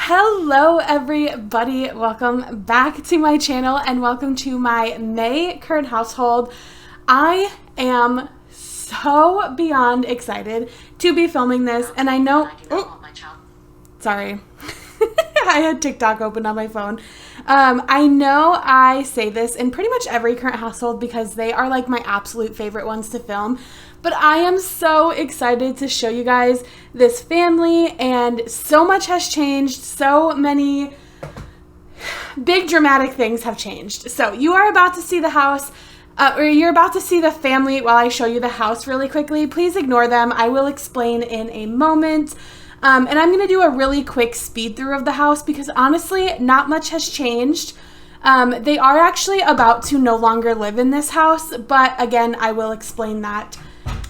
Hello everybody, welcome back to my channel and welcome to my May current household. I am so beyond excited to be filming this, and I know, sorry, I had TikTok open on my phone. I know I say this in pretty much every current household because they are like my absolute favorite ones to film. But I am so excited to show you guys this family, and so much has changed. So many big dramatic things have changed. So you are about to see the house, or you're about to see the family while I show you the house really quickly. Please ignore them. I will explain in a moment. And I'm going to do a really quick speed through of the house because honestly, not much has changed. They are actually about to no longer live in this house, but again, I will explain that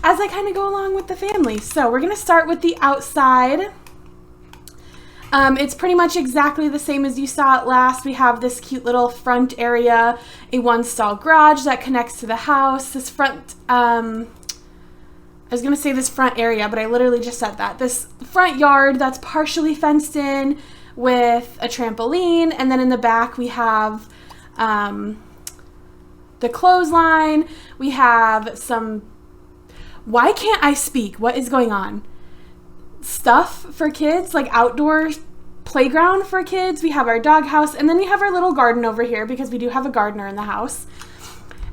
as I kind of go along with the family. So we're going to start with the outside. It's pretty much exactly the same as you saw it last. We have this cute little front area, a one-stall garage that connects to the house. This front, I was going to say this front area, but I literally just said that. This front yard that's partially fenced in with a trampoline. And then in the back we have the clothesline. We have some... Why can't I speak? What is going on? Stuff for kids, like outdoor playground for kids. We have our doghouse, and then we have our little garden over here because we do have a gardener in the house.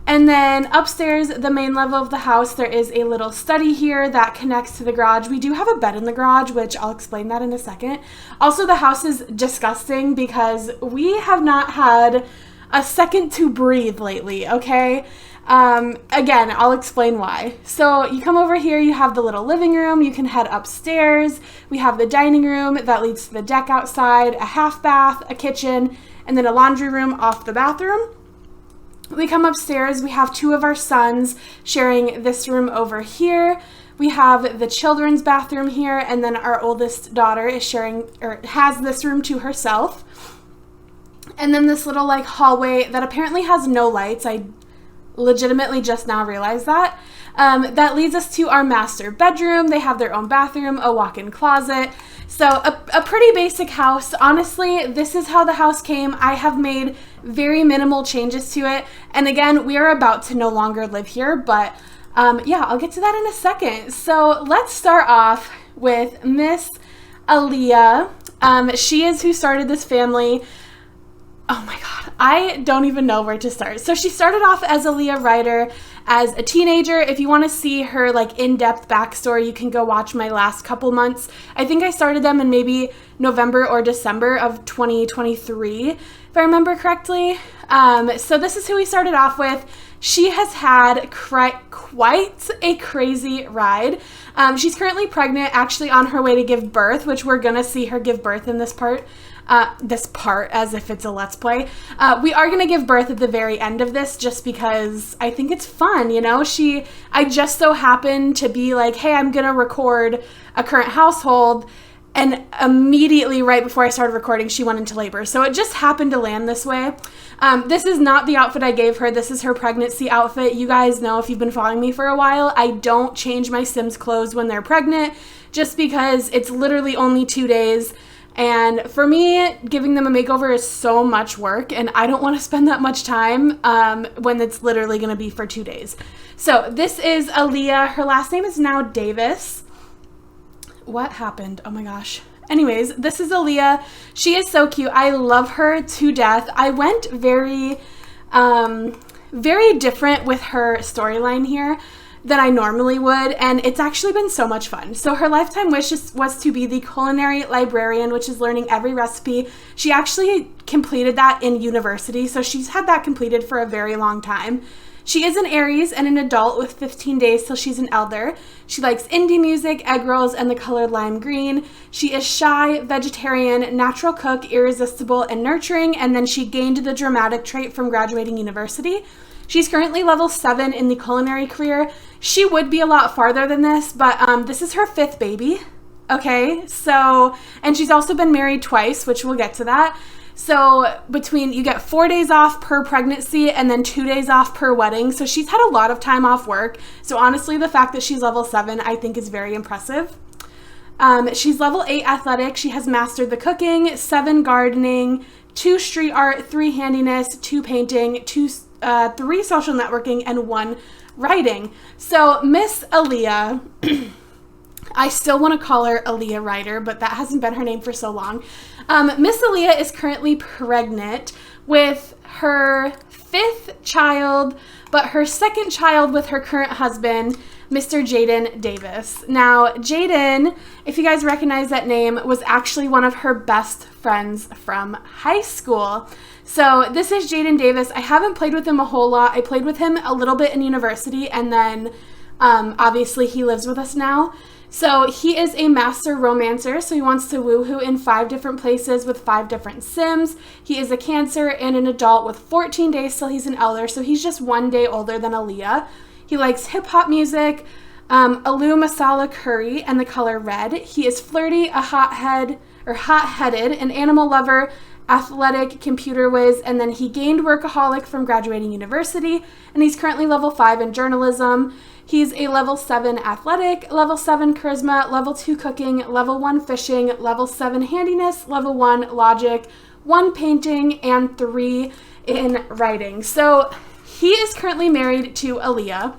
And then upstairs, the main level of the house, there is a little study here that connects to the garage. We do have a bed in the garage, which I'll explain that in a second. Also, the house is disgusting because we have not had a second to breathe lately, okay? Again, I'll explain why. So you come over here, you have the little living room, you can head upstairs. We have the dining room that leads to the deck outside, a half bath, a kitchen, and then a laundry room off the bathroom. We come upstairs, we have two of our sons sharing this room over here. We have the children's bathroom here, and then our oldest daughter is sharing, or has this room to herself. And then this little like hallway that apparently has no lights. I legitimately just now realized that. That leads us to our master bedroom. They have their own bathroom, a walk-in closet. So a pretty basic house. Honestly, this is how the house came. I have made very minimal changes to it. And again, we are about to no longer live here, but yeah, I'll get to that in a second. So let's start off with Miss Aaliyah. She is who started this family. Oh my God, I don't even know where to start. So she started off as Aaliyah Ryder as a teenager. If you want to see her like in-depth backstory, you can go watch my last couple months. I think I started them in maybe November or December of 2023, if I remember correctly. So this is who we started off with. She has had quite a crazy ride. She's currently pregnant, actually on her way to give birth, which we're going to see her give birth in this part. As if it's a let's play. We are going to give birth at the very end of this just because I think it's fun, you know? I just so happened to be like, hey, I'm going to record a current household, and immediately right before I started recording, she went into labor. So it just happened to land this way. This is not the outfit I gave her. This is her pregnancy outfit. You guys know if you've been following me for a while, I don't change my Sims clothes when they're pregnant just because it's literally only 2 days. And for me, giving them a makeover is so much work, and I don't want to spend that much time when it's literally going to be for 2 days. So this is Aaliyah. Her last name is now Davis. What happened? Oh my gosh. Anyways, this is Aaliyah. She is so cute. I love her to death. I went very different with her storyline here than I normally would, and it's actually been so much fun. So her lifetime wish was to be the culinary librarian, which is learning every recipe. She actually completed that in university, so she's had that completed for a very long time. She is an Aries and an adult with 15 days till she's an elder. She likes indie music, egg rolls, and the color lime green. She is shy, vegetarian, natural cook, irresistible, and nurturing, and then she gained the dramatic trait from graduating university. She's currently level 7 in the culinary career. She would be a lot farther than this, but this is her 5th baby. Okay, so, and she's also been married twice, which we'll get to that. So you get 4 days off per pregnancy and then 2 days off per wedding. So she's had a lot of time off work. So honestly, the fact that she's level 7, I think is very impressive. She's level 8 athletic. She has mastered the cooking, 7 gardening, 2 street art, 3 handiness, 2 painting, 3 social networking, and 1 writing. So Miss Aaliyah, I still want to call her Aaliyah Ryder, but that hasn't been her name for so long. Miss Aaliyah is currently pregnant with her 5th child, but her 2nd child with her current husband, Mr. Jaden Davis. Now, Jaden, if you guys recognize that name, was actually one of her best friends from high school. So this is Jaden Davis. I haven't played with him a whole lot. I played with him a little bit in university, and then obviously he lives with us now. So he is a master romancer, so he wants to woohoo in 5 different places with 5 different Sims. He is a Cancer and an adult with 14 days till he's an elder, so he's just 1 day older than Aaliyah. He likes hip-hop music, aloo masala curry, and the color red. He is flirty, a hot-headed, an animal lover, athletic, computer whiz, and then he gained workaholic from graduating university, and he's currently level 5 in journalism. He's a level 7 athletic, level 7 charisma, level 2 cooking, level 1 fishing, level 7 handiness, level 1 logic, 1 painting, and 3 in writing. So he is currently married to Aaliyah,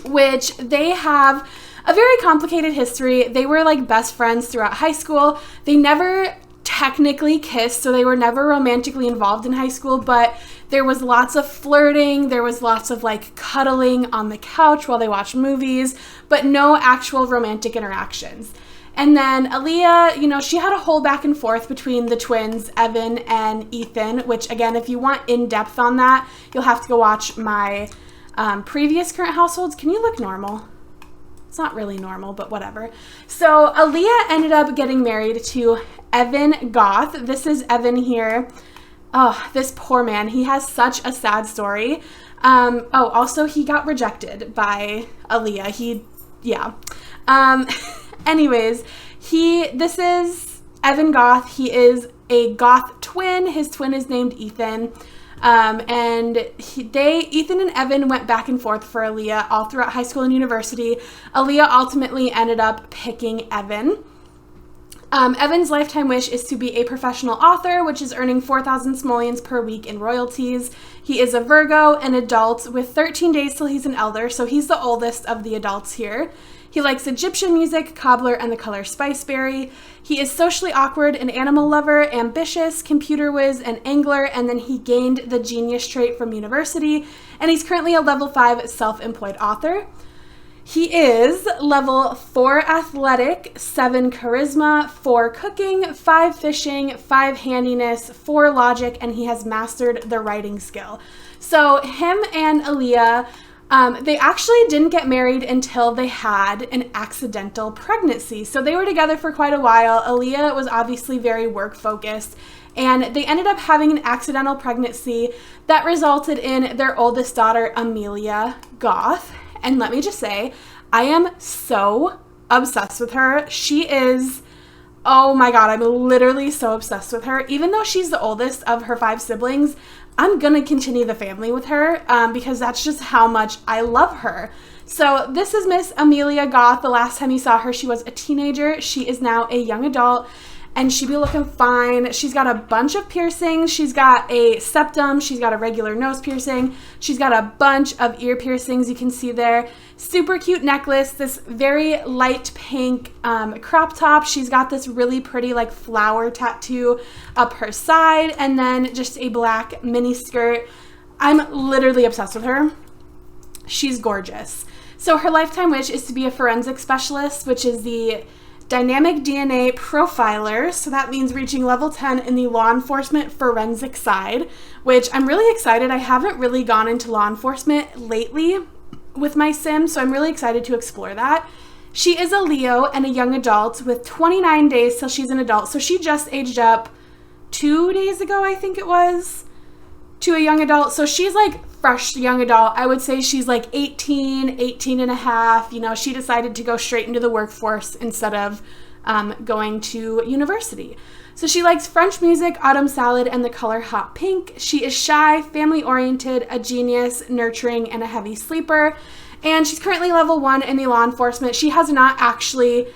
which they have a very complicated history. They were like best friends throughout high school. They never technically kissed, so they were never romantically involved in high school, but there was lots of flirting, there was lots of like cuddling on the couch while they watched movies, but no actual romantic interactions. And then Aaliyah, you know, she had a whole back and forth between the twins, Evan and Ethan, which again, if you want in-depth on that, you'll have to go watch my previous current households. Can you look normal? It's not really normal, but whatever. So Aaliyah ended up getting married to Evan Goth. This is Evan here. Oh, this poor man. He has such a sad story. Also, he got rejected by Aaliyah. Anyways, this is Evan Goth. He is a Goth twin. His twin is named Ethan. Ethan and Evan went back and forth for Aaliyah all throughout high school and university. Aaliyah ultimately ended up picking Evan. Evan's lifetime wish is to be a professional author, which is earning 4,000 simoleons per week in royalties. He is a Virgo, an adult with 13 days till he's an elder, so he's the oldest of the adults here. He likes Egyptian music, cobbler, and the color spiceberry. He is socially awkward, an animal lover, ambitious, computer whiz, an angler, and then he gained the genius trait from university, and he's currently a level 5 self-employed author. He is level 4 athletic, 7 charisma, 4 cooking, 5 fishing, 5 handiness, 4 logic, and he has mastered the writing skill. So him and Aaliyah, they actually didn't get married until they had an accidental pregnancy. So they were together for quite a while. Aaliyah was obviously very work focused, and they ended up having an accidental pregnancy that resulted in their oldest daughter, Amelia Goth. And let me just say, I am so obsessed with her. She is, oh my God, I'm literally so obsessed with her. Even though she's the oldest of her 5 siblings, I'm gonna continue the family with her because that's just how much I love her. So this is Miss Amelia Goth. The last time you saw her, she was a teenager. She is now a young adult, and she be looking fine. She's got a bunch of piercings. She's got a septum. She's got a regular nose piercing. She's got a bunch of ear piercings you can see there. Super cute necklace, this very light pink crop top. She's got this really pretty like flower tattoo up her side, and then just a black mini skirt. I'm literally obsessed with her. She's gorgeous. So her lifetime wish is to be a forensic specialist, which is the dynamic DNA profiler. So that means reaching level 10 in the law enforcement forensic side, which I'm really excited. I haven't really gone into law enforcement lately with my sim, so I'm really excited to explore that. She is a Leo and a young adult with 29 days till she's an adult. So she just aged up 2 days ago, I think it was, to a young adult. So she's like fresh young adult. I would say she's like 18 and a half. You know, she decided to go straight into the workforce instead of going to university. So she likes French music, autumn salad, and the color hot pink. She is shy, family-oriented, a genius, nurturing, and a heavy sleeper. And she's currently level 1 in the law enforcement. She has not actually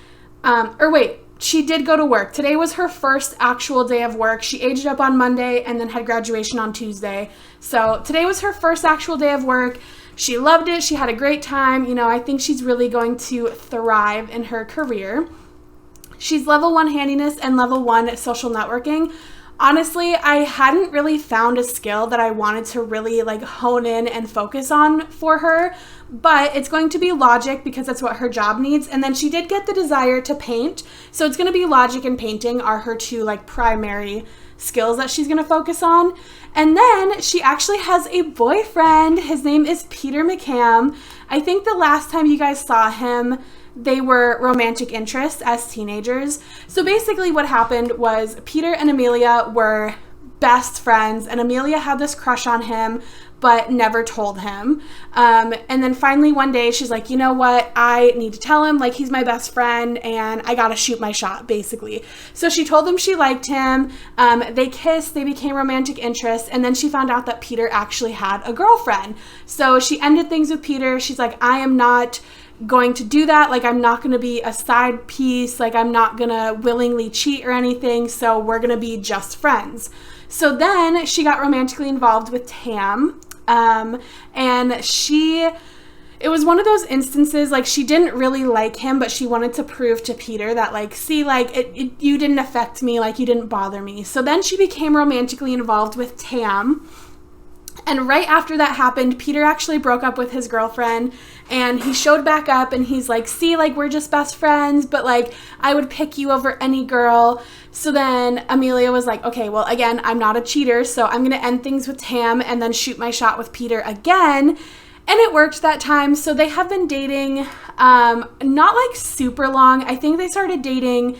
Or wait, she did go to work. Today was her first actual day of work. She aged up on Monday and then had graduation on Tuesday. So today was her first actual day of work. She loved it. She had a great time. You know, I think she's really going to thrive in her career. She's level 1 handiness and level 1 social networking. Honestly, I hadn't really found a skill that I wanted to really like hone in and focus on for her, but it's going to be logic because that's what her job needs. And then she did get the desire to paint. So it's going to be logic and painting are her two like primary skills that she's going to focus on. And then she actually has a boyfriend. His name is Peter McCam. I think the last time you guys saw him, they were romantic interests as teenagers. So basically what happened was Peter and Amelia were best friends, and Amelia had this crush on him but never told him. And then finally one day she's like, you know what, I need to tell him, like, he's my best friend and I gotta shoot my shot, basically. So she told him she liked him. They kissed, they became romantic interests, and then she found out that Peter actually had a girlfriend. So she ended things with Peter. She's like, I am not going to do that. Like, I'm not going to be a side piece. Like, I'm not going to willingly cheat or anything. So we're going to be just friends. So then she got romantically involved with Tam. And it was one of those instances, like, she didn't really like him, but she wanted to prove to Peter that, like, see, like, you didn't affect me. Like, you didn't bother me. So then she became romantically involved with Tam. And right after that happened, Peter actually broke up with his girlfriend, and he showed back up and he's like, see, like, we're just best friends, but like, I would pick you over any girl. So then Amelia was like, okay, well, again, I'm not a cheater, so I'm going to end things with Tam and then shoot my shot with Peter again. And it worked that time. So they have been dating, not like super long. I think they started dating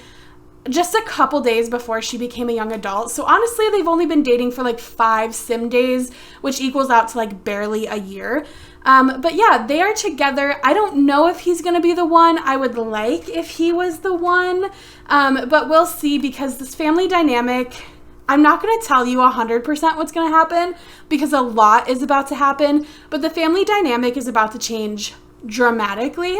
just a couple days before she became a young adult. So honestly, they've only been dating for like 5 sim days, which equals out to like barely a year. But yeah, they are together. I don't know if he's going to be the one. I would like if he was the one, but we'll see, because this family dynamic, I'm not going to tell you 100% what's going to happen because a lot is about to happen, but the family dynamic is about to change dramatically.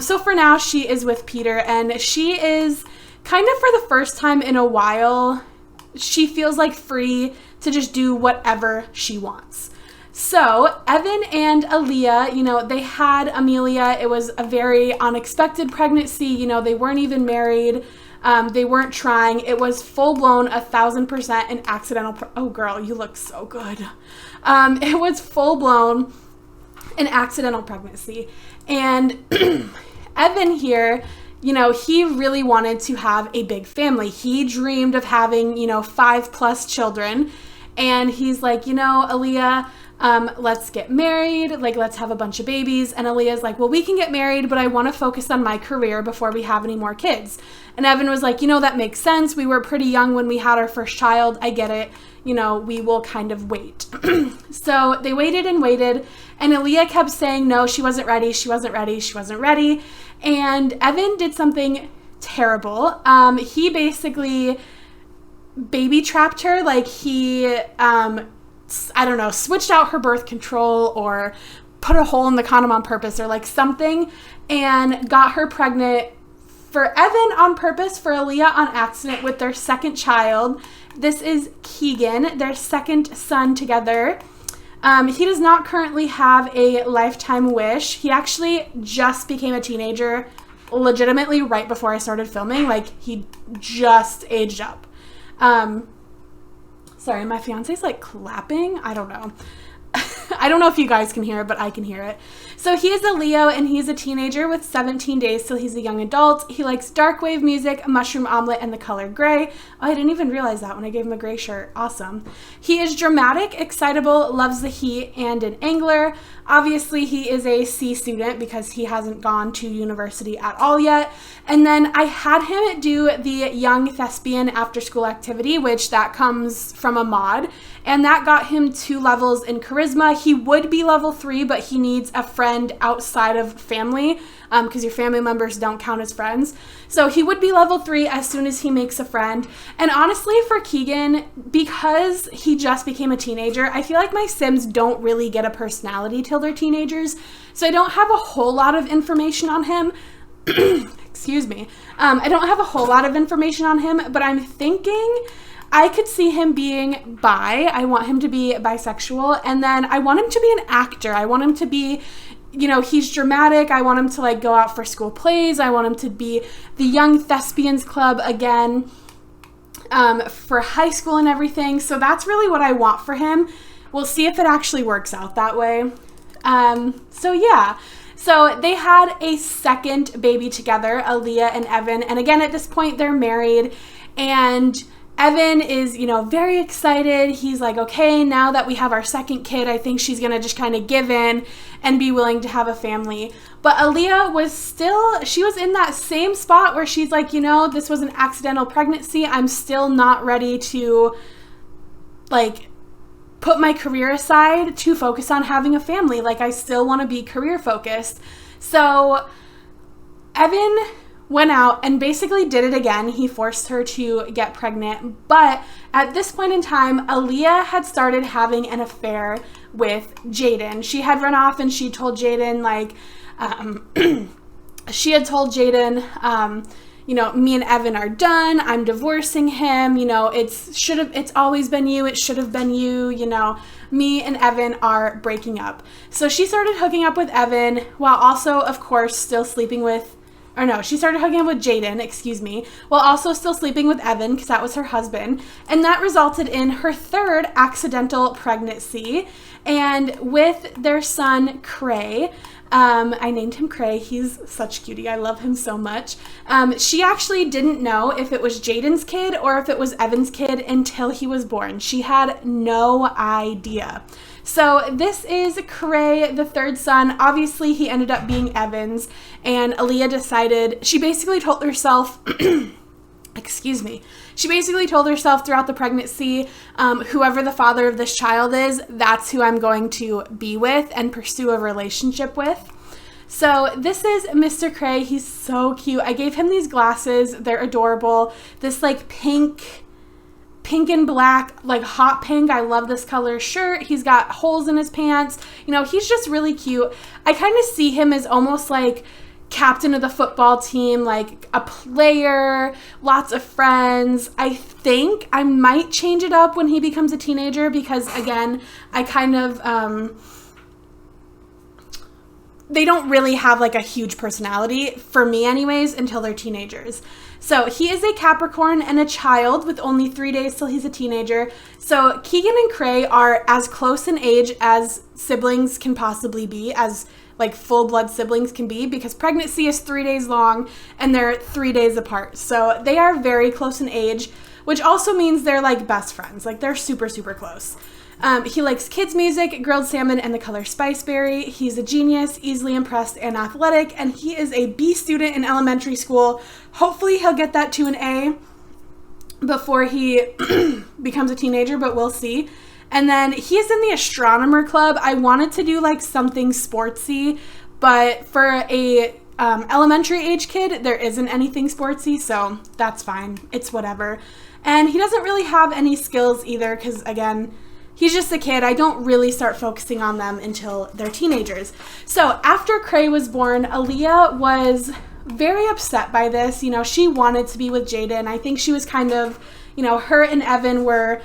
So for now, she is with Peter, and she is kind of, for the first time in a while, she feels like free to just do whatever she wants. So Evan and Aaliyah, you know, they had Amelia. It was a very unexpected pregnancy. You know, they weren't even married. They weren't trying. It was full-blown 1,000% an accidental. Oh, girl, you look so good. It was full-blown an accidental pregnancy. And Evan here, you know, he really wanted to have a big family. He dreamed of having, you know, 5+ children. And he's like, you know, Aaliyah, let's get married. Like, let's have a bunch of babies. And Aaliyah's like, well, we can get married, but I want to focus on my career before we have any more kids. And Evan was like, you know, that makes sense. We were pretty young when we had our first child. I get it. You know, we will kind of wait. So they waited and waited. And Aaliyah kept saying, no, she wasn't ready. She wasn't ready. She wasn't ready. And Evan did something terrible. He basically baby trapped her. Like, he, I don't know, switched out her birth control or put a hole in the condom on purpose or like something, and got her pregnant for Evan on purpose, for Aaliyah on accident, with their second child. This is Keegan, their second son together. He does not currently have a lifetime wish. He actually just became a teenager legitimately right before I started filming. Like, he just aged up. Sorry, my fiance's like clapping. I don't know. I don't know if you guys can hear it, but I can hear it. So he is a Leo, and he's a teenager with 17 days till he's a young adult. He likes dark wave music, mushroom omelet, and the color gray. Oh, I didn't even realize that when I gave him a gray shirt. Awesome. He is dramatic, excitable, loves the heat, and an angler. Obviously, he is a C student because he hasn't gone to university at all yet. And then I had him do the young thespian after school activity, which that comes from a mod. And that got him 2 levels in charisma. He would be level 3, but he needs a friend outside of family, because your family members don't count as friends. So he would be level 3 as soon as he makes a friend. And honestly, for Keegan, because he just became a teenager, I feel like my Sims don't really get a personality till they're teenagers. So I don't have a whole lot of information on him. excuse me. I don't have a whole lot of information on him, but I'm thinking I could see him being bi. I want him to be bisexual. And then I want him to be an actor. I want him to be, you know, he's dramatic. I want him to like go out for school plays. I want him to be the Young Thespians Club again, for high school and everything. So that's really what I want for him. We'll see if it actually works out that way. So yeah. So they had a second baby together, Aaliyah and Evan. And again, at this point, they're married. And Evan is, you know, very excited. He's like, okay, now that we have our second kid, I think she's going to just kind of give in and be willing to have a family. But Aaliyah was still, she was in that same spot where she's like, you know, this was an accidental pregnancy. I'm still not ready to, like, put my career aside to focus on having a family. Like, I still want to be career focused. So Evan went out and basically did it again. He forced her to get pregnant. But at this point in time, Aaliyah had started having an affair with Jaden. She had run off and she told Jaden, like, she had told Jaden, you know, me and Evan are done. I'm divorcing him. You know, it's always been you. It should have been you. You know, me and Evan are breaking up. So she started hooking up with Evan while also, of course, still sleeping with, or no, she started hooking up with Jaden, excuse me, while also still sleeping with Evan because that was her husband. And that resulted in her third accidental pregnancy. And with their son, Cray, I named him Cray. He's such cutie. I love him so much. She actually didn't know if it was Jaden's kid or if it was Evan's kid until he was born. She had no idea. So this is Cray, the third son. Obviously, he ended up being Evan's, and Aaliyah decided, she basically told herself, excuse me, she basically told herself throughout the pregnancy, whoever the father of this child is, that's who I'm going to be with and pursue a relationship with. So this is Mr. Cray. He's so cute. I gave him these glasses. They're adorable. This like pink and black, like hot pink. I love this color shirt. He's got holes in his pants. You know, he's just really cute. I kind of see him as almost like captain of the football team, like a player, lots of friends. I think I might change it up when he becomes a teenager because, again, I kind of, they don't really have like a huge personality, for me anyways, until they're teenagers. So he is a Capricorn and a child with only 3 days till he's a teenager. So Keegan and Cray are as close in age as siblings can possibly be, as like full-blood siblings can be, because pregnancy is 3 days long and they're 3 days apart. So they are very close in age, which also means they're like best friends. Like they're super, super close. He likes kids' music, grilled salmon, and the color spiceberry. He's a genius, easily impressed, and athletic, and he is a B student in elementary school. Hopefully he'll get that to an A before he becomes a teenager, but we'll see. And then he's in the astronomer club. I wanted to do like something sportsy, but for a elementary age kid, there isn't anything sportsy, so that's fine. It's whatever. And he doesn't really have any skills either because, again, he's just a kid. I don't really start focusing on them until they're teenagers. So after Cray was born, Aaliyah was very upset by this. You know, she wanted to be with Jaden. I think she was kind of, you know, her and Evan were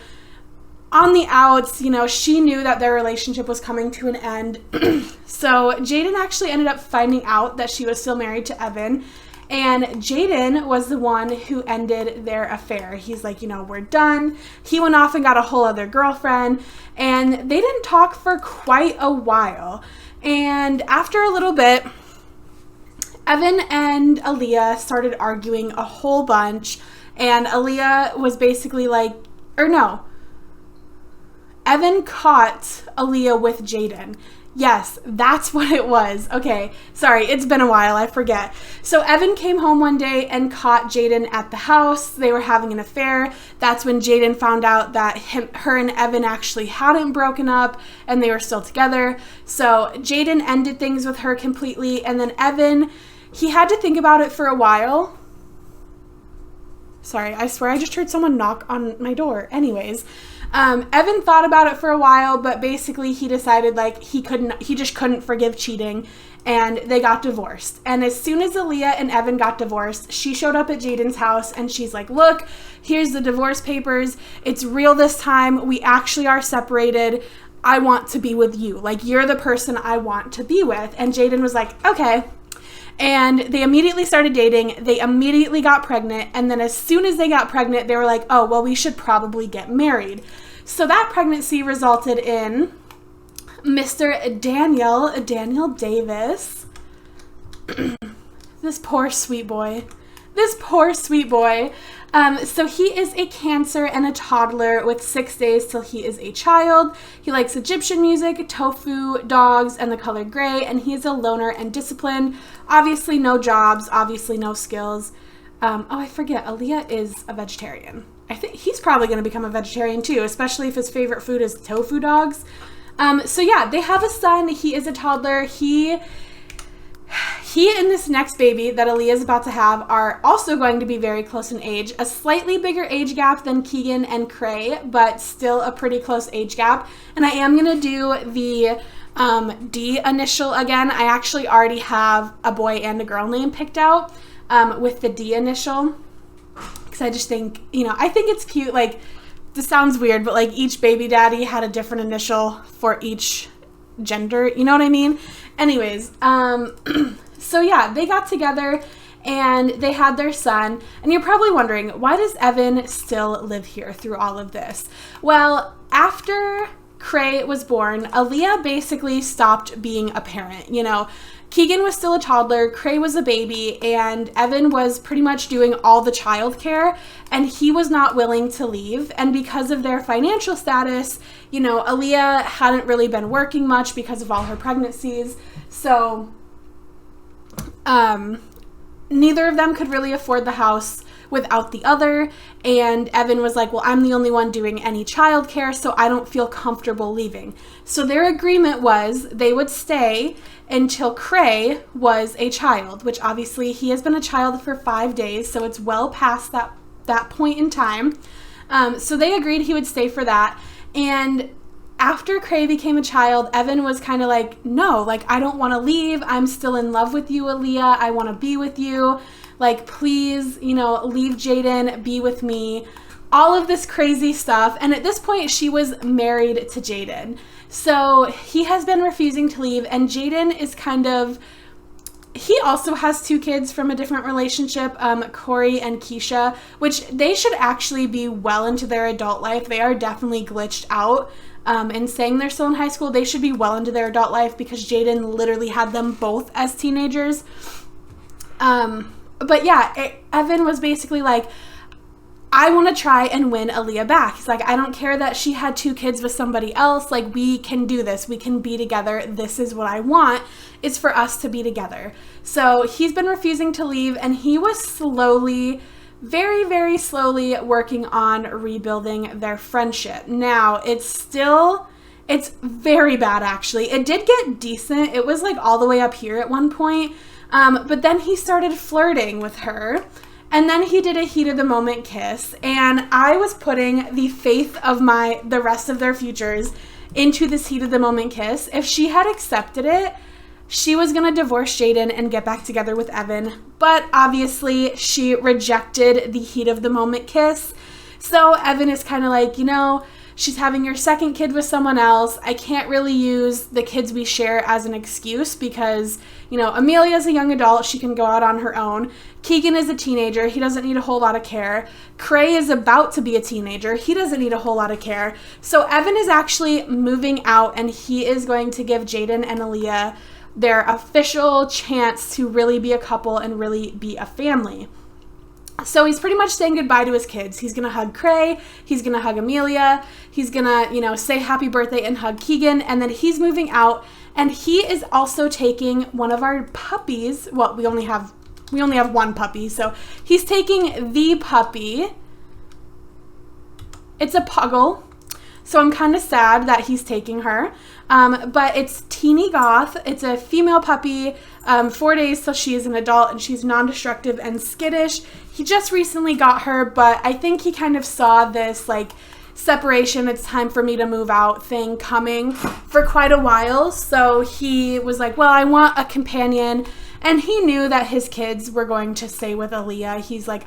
on the outs. You know, she knew that their relationship was coming to an end. So Jaden actually ended up finding out that she was still married to Evan. And Jaden was the one who ended their affair. He's like, you know, we're done. He went off and got a whole other girlfriend. And they didn't talk for quite a while. And after a little bit, Evan and Aaliyah started arguing a whole bunch. And Aaliyah was basically like, or no, Evan caught Aaliyah with Jaden. Yes, that's what it was. Okay, sorry, it's been a while, I forget. So Evan came home one day and caught Jaden at the house. They were having an affair. That's when Jaden found out that her and Evan actually hadn't broken up and they were still together. So Jaden ended things with her completely, and then Evan, he had to think about it for a while. Sorry, I swear I just heard someone knock on my door. Anyways, Evan thought about it for a while, but basically he decided like he just couldn't forgive cheating, and they got divorced. And as soon as Aaliyah and Evan got divorced, she showed up at Jaden's house and she's like, look, here's the divorce papers. It's real this time. We actually are separated. I want to be with you. Like, you're the person I want to be with. And Jaden was like, okay. And they immediately started dating. They immediately got pregnant. And then as soon as they got pregnant, they were like, oh, well, we should probably get married. So that pregnancy resulted in Mr. Daniel Davis. This poor sweet boy. So he is a Cancer and a toddler with 6 days till he is a child. He likes Egyptian music, tofu, dogs, and the color gray, and he is a loner and disciplined. Obviously no jobs, obviously no skills. I forget, Aaliyah is a vegetarian. I think he's probably going to become a vegetarian too, especially if his favorite food is tofu dogs. So yeah, they have a son. He is a toddler. He and this next baby that Aaliyah is about to have are also going to be very close in age. A slightly bigger age gap than Keegan and Cray, but still a pretty close age gap. And I am going to do the D initial again. I actually already have a boy and a girl name picked out with the D initial. Because I just think, I think it's cute. Like, this sounds weird, but like each baby daddy had a different initial for each gender. You know what I mean? Anyways, so yeah, they got together and they had their son. And you're probably wondering, why does Evan still live here through all of this? Well, after Cray was born, Aaliyah basically stopped being a parent. Keegan was still a toddler, Cray was a baby, and Evan was pretty much doing all the childcare, and he was not willing to leave. And because of their financial status, Aaliyah hadn't really been working much because of all her pregnancies. So neither of them could really afford the house without the other, and Evan was like, well, I'm the only one doing any childcare, so I don't feel comfortable leaving. So their agreement was they would stay until Cray was a child, which obviously he has been a child for 5 days, so it's well past that point in time. So they agreed he would stay for that. And after Cray became a child, Evan was kind of like, no, like, I don't want to leave. I'm still in love with you, Aaliyah. I want to be with you. Like, please, leave Jaden, be with me. All of this crazy stuff. And at this point, she was married to Jaden. So he has been refusing to leave. And Jaden is he also has 2 kids from a different relationship, Corey and Keisha, which they should actually be well into their adult life. They are definitely glitched out. And saying they're still in high school, they should be well into their adult life because Jaden literally had them both as teenagers. But yeah, Evan was basically like, I want to try and win Aaliyah back. He's like, I don't care that she had 2 kids with somebody else. Like, we can do this. We can be together. This is what I want, is for us to be together. So he's been refusing to leave, and he was slowly, very, very slowly working on rebuilding their friendship. Now, it's very bad, actually. It did get decent. It was like all the way up here at one point. But then he started flirting with her, and then he did a heat of the moment kiss, and I was putting the faith of the rest of their futures into this heat of the moment kiss. If she had accepted it, she was going to divorce Jaden and get back together with Evan, but obviously she rejected the heat of the moment kiss. So Evan is kind of like, she's having your second kid with someone else. I can't really use the kids we share as an excuse because, Amelia's a young adult. She can go out on her own. Keegan is a teenager. He doesn't need a whole lot of care. Cray is about to be a teenager. He doesn't need a whole lot of care. So Evan is actually moving out, and he is going to give Jaden and Aaliyah their official chance to really be a couple and really be a family. So he's pretty much saying goodbye to his kids. He's going to hug Cray. He's going to hug Amelia. He's going to, say happy birthday and hug Keegan. And then he's moving out. And he is also taking one of our puppies. Well, we only have one puppy. So he's taking the puppy. It's a puggle. So I'm kind of sad that he's taking her. But it's Teeny Goth. It's a female puppy, 4 days till she is an adult, and she's non-destructive and skittish. He just recently got her, but I think he kind of saw this, separation, it's time for me to move out thing coming for quite a while. So he was like, well, I want a companion. And he knew that his kids were going to stay with Aaliyah. He's like,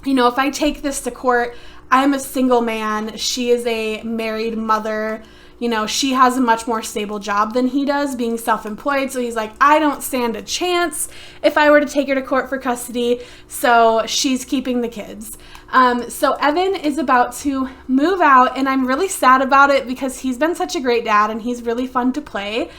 you know, if I take this to court, I'm a single man. She is a married mother. You know, she has a much more stable job than he does, being self-employed. So he's like, I don't stand a chance if I were to take her to court for custody. So she's keeping the kids. So Evan is about to move out, and I'm really sad about it because he's been such a great dad and he's really fun to play.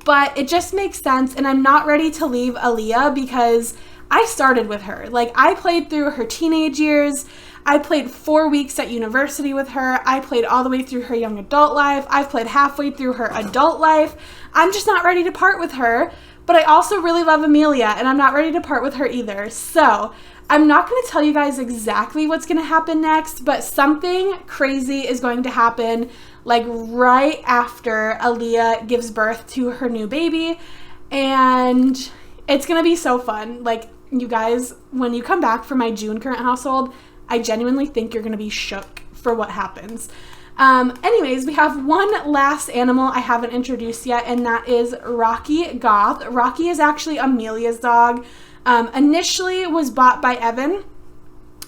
But it just makes sense, and I'm not ready to leave Aaliyah because I started with her. Like, I played through her teenage years. I played 4 weeks at university with her. I played all the way through her young adult life. I've played halfway through her adult life. I'm just not ready to part with her. But I also really love Amelia, and I'm not ready to part with her either. So I'm not going to tell you guys exactly what's going to happen next, but something crazy is going to happen like right after Aaliyah gives birth to her new baby. And it's going to be so fun. Like, you guys, when you come back from my June current household, I genuinely think you're going to be shook for what happens. Anyways, we have one last animal I haven't introduced yet, and that is Rocky Goth. Rocky is actually Amelia's dog. Initially was bought by Evan,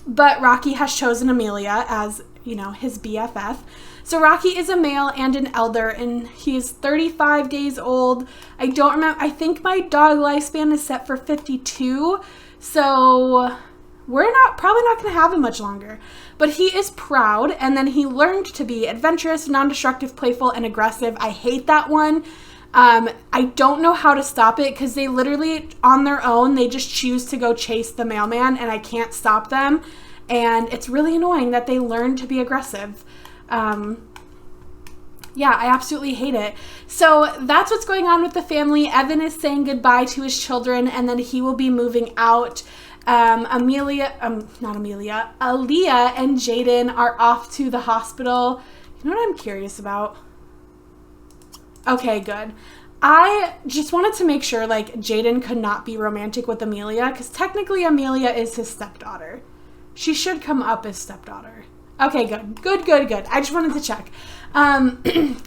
but Rocky has chosen Amelia as, you know, his BFF. So Rocky is a male and an elder, and he's 35 days old. I don't remember. I think my dog lifespan is set for 52. So we're probably not going to have him much longer. But he is proud, and then he learned to be adventurous, non-destructive, playful, and aggressive. I hate that one. I don't know how to stop it because they literally, on their own, they just choose to go chase the mailman, and I can't stop them. And it's really annoying that they learn to be aggressive. Yeah, I absolutely hate it. So that's what's going on with the family. Evan is saying goodbye to his children, and then he will be moving out. Aaliyah and Jaden are off to the hospital. You know what I'm curious about? Okay, good. I just wanted to make sure, like, Jaden could not be romantic with Amelia, because technically Amelia is his stepdaughter. She should come up as stepdaughter. Okay, good. I just wanted to check.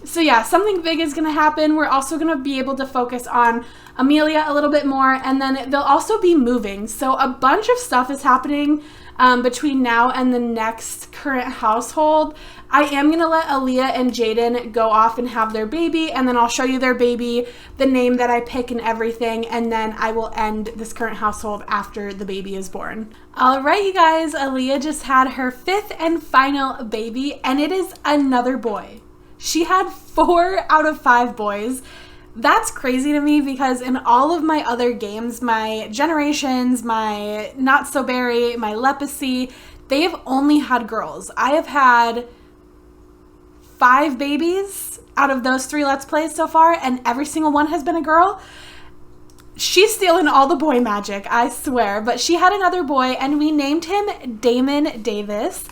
So yeah, something big is going to happen. We're also going to be able to focus on Amelia a little bit more, and then they'll also be moving. So a bunch of stuff is happening between now and the next current household. I am going to let Aaliyah and Jaden go off and have their baby, and then I'll show you their baby, the name that I pick and everything, and then I will end this current household after the baby is born. All right, you guys, Aaliyah just had her 5th and final baby, and it is another boy. She had 4 out of 5 boys. That's crazy to me because in all of my other games, my Generations, my Not So Berry, my Leprosy, they have only had girls. I have had 5 babies out of those 3 Let's Plays so far, and every single one has been a girl. She's stealing all the boy magic, I swear. But she had another boy, and we named him Damon Davis.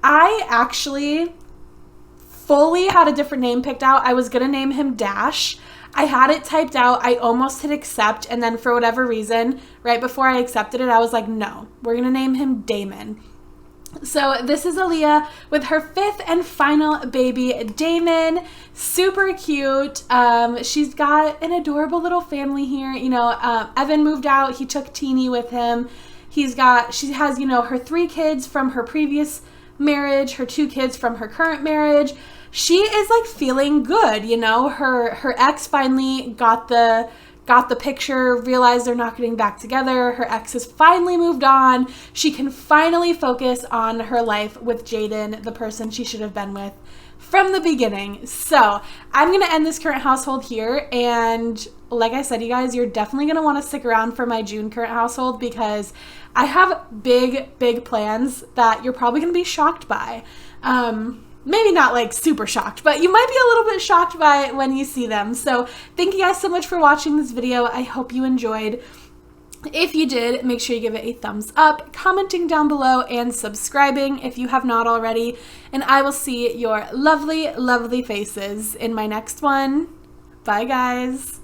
I actually fully had a different name picked out. I was going to name him Dash. I had it typed out. I almost hit accept, and then for whatever reason, right before I accepted it, I was like, no, we're going to name him Damon. So this is Aaliyah with her 5th and final baby, Damon. Super cute. She's got an adorable little family here. You know, Evan moved out. He took Teeny with him. She has, you know, her 3 kids from her previous marriage, her 2 kids from her current marriage. She is like feeling good, you know. Her ex finally got the picture, realized they're not getting back together. Her ex has finally moved on. She can finally focus on her life with Jaden, the person she should have been with from the beginning. So I'm going to end this current household here. And like I said, you guys, you're definitely going to want to stick around for my June current household because I have big plans that you're probably going to be shocked by. Maybe not like super shocked, but you might be a little bit shocked by it when you see them. So thank you guys so much for watching this video. I hope you enjoyed. If you did, make sure you give it a thumbs up, commenting down below, and subscribing if you have not already. And I will see your lovely faces in my next one. Bye, guys.